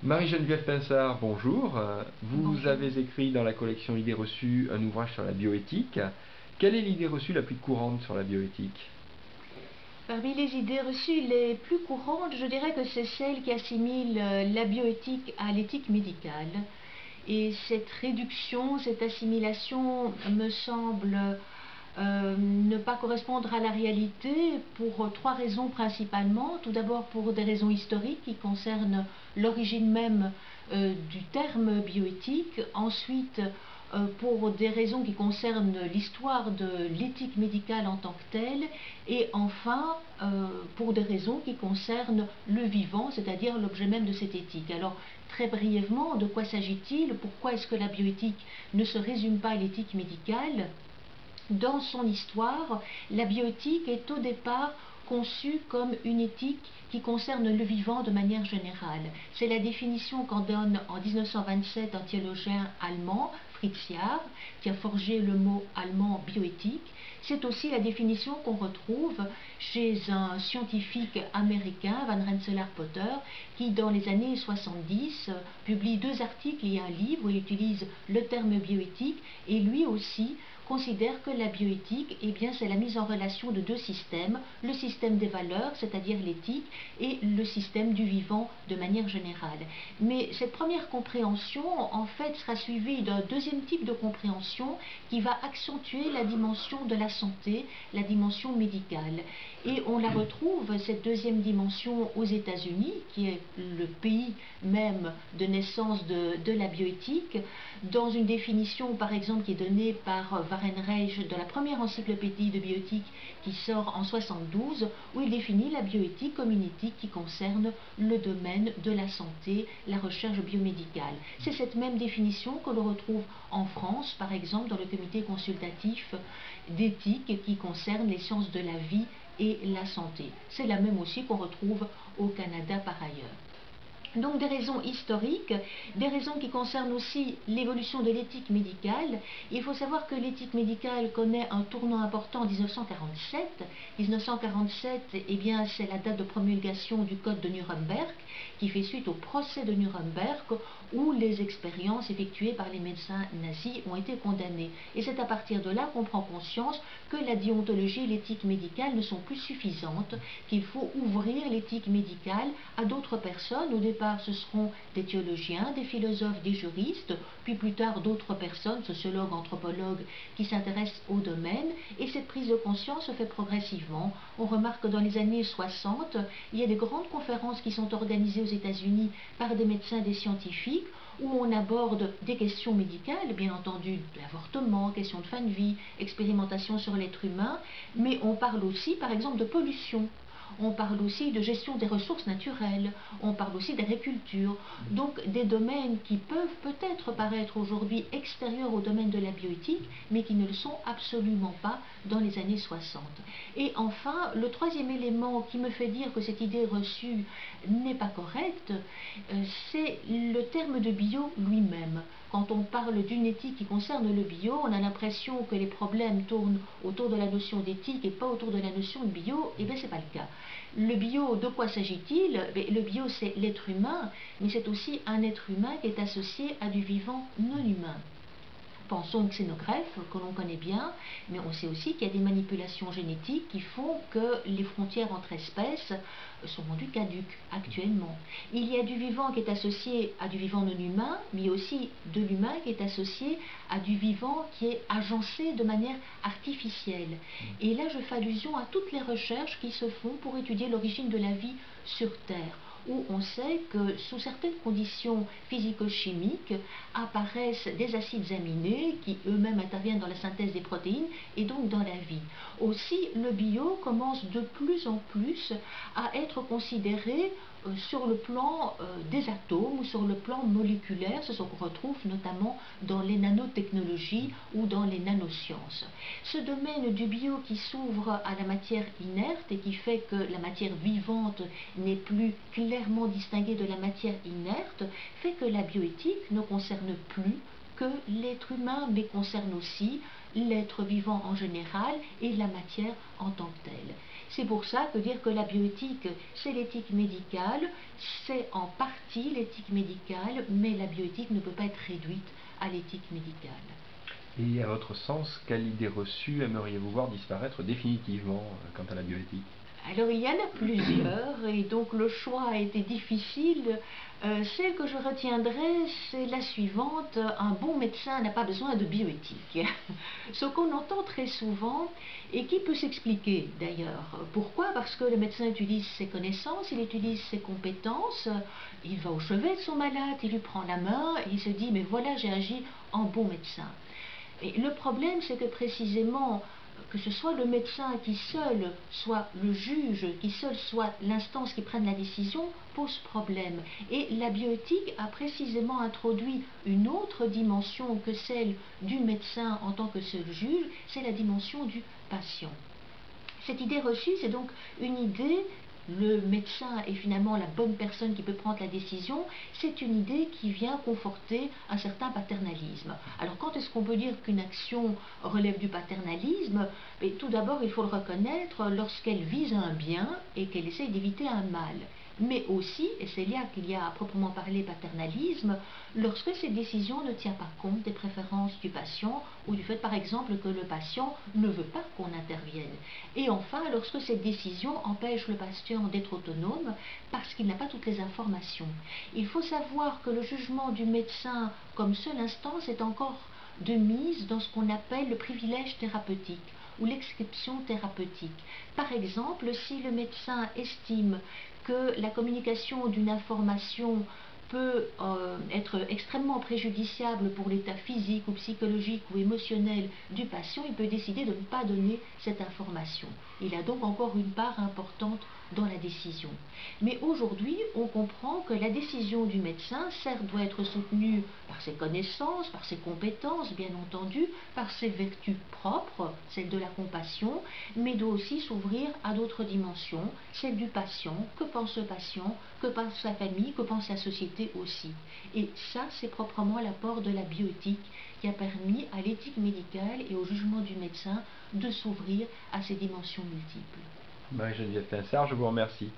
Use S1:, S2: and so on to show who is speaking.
S1: Marie-Geneviève Pinsard, bonjour. Vous
S2: Bonjour.
S1: avez écrit dans la collection Idées reçues un ouvrage sur la bioéthique. Quelle est l'idée reçue la plus courante sur la bioéthique?
S2: Parmi les idées reçues les plus courantes, je dirais que c'est celle qui assimile la bioéthique à l'éthique médicale. Et cette réduction, cette assimilation me semble ne pas correspondre à la réalité pour trois raisons principalement. Tout d'abord pour des raisons historiques qui concernent l'origine même du terme bioéthique. Ensuite, pour des raisons qui concernent l'histoire de l'éthique médicale en tant que telle, et enfin pour des raisons qui concernent le vivant, c'est-à-dire l'objet même de cette éthique. Alors très brièvement, de quoi s'agit-il? Pourquoi est-ce que la bioéthique ne se résume pas à l'éthique médicale? Dans son histoire, la bioéthique est au départ conçue comme une éthique qui concerne le vivant de manière générale. C'est la définition qu'en donne en 1927 un théologien allemand, Fritz Jahr, qui a forgé le mot allemand bioéthique. C'est aussi la définition qu'on retrouve chez un scientifique américain, Van Rensselaer-Potter, qui dans les années 70 publie deux articles et un livre où il utilise le terme bioéthique, et lui aussi considère que la bioéthique, c'est la mise en relation de deux systèmes, le système des valeurs, c'est-à-dire l'éthique, et le système du vivant de manière générale. Mais cette première compréhension, en fait, sera suivie d'un deuxième type de compréhension qui va accentuer la dimension de la santé, la dimension médicale. Et on la retrouve, cette deuxième dimension, aux États-Unis, qui est le pays même de naissance de la bioéthique, dans une définition, par exemple, qui est donnée par Ehrenreich de la première encyclopédie de bioéthique qui sort en 72, où il définit la bioéthique comme une éthique qui concerne le domaine de la santé, la recherche biomédicale. C'est cette même définition que l'on retrouve en France, par exemple, dans le comité consultatif d'éthique qui concerne les sciences de la vie et la santé. C'est la même aussi qu'on retrouve au Canada par ailleurs. Donc des raisons historiques, des raisons qui concernent aussi l'évolution de l'éthique médicale. Il faut savoir que l'éthique médicale connaît un tournant important en 1947. 1947, c'est la date de promulgation du Code de Nuremberg, qui fait suite au procès de Nuremberg, où les expériences effectuées par les médecins nazis ont été condamnées. Et c'est à partir de là qu'on prend conscience que la déontologie et l'éthique médicale ne sont plus suffisantes, qu'il faut ouvrir l'éthique médicale à d'autres personnes. Au départ, ce seront des théologiens, des philosophes, des juristes, puis plus tard d'autres personnes, sociologues, anthropologues, qui s'intéressent au domaine. Et cette prise de conscience se fait progressivement. On remarque que dans les années 60, il y a des grandes conférences qui sont organisées aux États-Unis par des médecins, des scientifiques, où on aborde des questions médicales, bien entendu, l'avortement, questions de fin de vie, expérimentation sur l'être humain, mais on parle aussi, par exemple, de pollution. On parle aussi de gestion des ressources naturelles, on parle aussi d'agriculture, donc des domaines qui peuvent peut-être paraître aujourd'hui extérieurs au domaine de la bioéthique, mais qui ne le sont absolument pas dans les années 60. Et enfin, le troisième élément qui me fait dire que cette idée reçue n'est pas correcte, c'est le terme de bio lui-même. Quand on parle d'une éthique qui concerne le bio, on a l'impression que les problèmes tournent autour de la notion d'éthique et pas autour de la notion de bio. Eh bien, c'est pas le cas. Le bio, de quoi s'agit-il? Le bio, c'est l'être humain, mais c'est aussi un être humain qui est associé à du vivant non humain. Pensons aux xénogreffes, que l'on connaît bien, mais on sait aussi qu'il y a des manipulations génétiques qui font que les frontières entre espèces sont rendues caduques actuellement. Il y a du vivant qui est associé à du vivant non humain, mais aussi de l'humain qui est associé à du vivant qui est agencé de manière artificielle. Et là, je fais allusion à toutes les recherches qui se font pour étudier l'origine de la vie sur Terre, où on sait que sous certaines conditions physico-chimiques apparaissent des acides aminés qui eux-mêmes interviennent dans la synthèse des protéines et donc dans la vie. Aussi, le bio commence de plus en plus à être considéré sur le plan des atomes ou sur le plan moléculaire. C'est ce qu'on retrouve notamment dans les nanotechnologies ou dans les nanosciences. Ce domaine du bio qui s'ouvre à la matière inerte et qui fait que la matière vivante n'est plus clairement distinguée de la matière inerte fait que la bioéthique ne concerne plus que l'être humain, mais concerne aussi l'être vivant en général et la matière en tant que telle. C'est pour ça que dire que la bioéthique, c'est l'éthique médicale, c'est en partie l'éthique médicale, mais la bioéthique ne peut pas être réduite à l'éthique médicale.
S1: Et à votre sens, quelle idée reçue aimeriez-vous voir disparaître définitivement quant à la bioéthique?
S2: Alors il y en a plusieurs et donc le choix a été difficile. Celle que je retiendrai, c'est la suivante: un bon médecin n'a pas besoin de bioéthique. Ce qu'on entend très souvent et qui peut s'expliquer d'ailleurs. Pourquoi? Parce que le médecin utilise ses connaissances, il utilise ses compétences, il va au chevet de son malade, il lui prend la main et il se dit mais voilà, j'ai agi en bon médecin. Et le problème, c'est que précisément, que ce soit le médecin qui seul soit le juge, qui seul soit l'instance qui prenne la décision, pose problème. Et la bioéthique a précisément introduit une autre dimension que celle du médecin en tant que seul juge, c'est la dimension du patient. Cette idée reçue, c'est donc une idée, le médecin est finalement la bonne personne qui peut prendre la décision, c'est une idée qui vient conforter un certain paternalisme. Alors quand est-ce qu'on peut dire qu'une action relève du paternalisme? Mais tout d'abord, il faut le reconnaître lorsqu'elle vise un bien et qu'elle essaye d'éviter un mal. Mais aussi, et c'est là qu'il y a à proprement parler paternalisme, lorsque cette décision ne tient pas compte des préférences du patient ou du fait par exemple que le patient ne veut pas qu'on intervienne. Et enfin, lorsque cette décision empêche le patient d'être autonome parce qu'il n'a pas toutes les informations. Il faut savoir que le jugement du médecin comme seule instance est encore de mise dans ce qu'on appelle le privilège thérapeutique ou l'exception thérapeutique. Par exemple, si le médecin estime que la communication d'une information peut être extrêmement préjudiciable pour l'état physique ou psychologique ou émotionnel du patient, il peut décider de ne pas donner cette information. Il a donc encore une part importante dans la décision. Mais aujourd'hui, on comprend que la décision du médecin, certes, doit être soutenue par ses connaissances, par ses compétences, bien entendu, par ses vertus propres, celle de la compassion, mais doit aussi s'ouvrir à d'autres dimensions, celle du patient, que pense le patient, que pense sa famille, que pense la société aussi. Et ça, c'est proprement l'apport de la bioéthique qui a permis à l'éthique médicale et au jugement du médecin de s'ouvrir à ces dimensions multiples.
S1: Marie-Geneviève Pinsard, je vous remercie.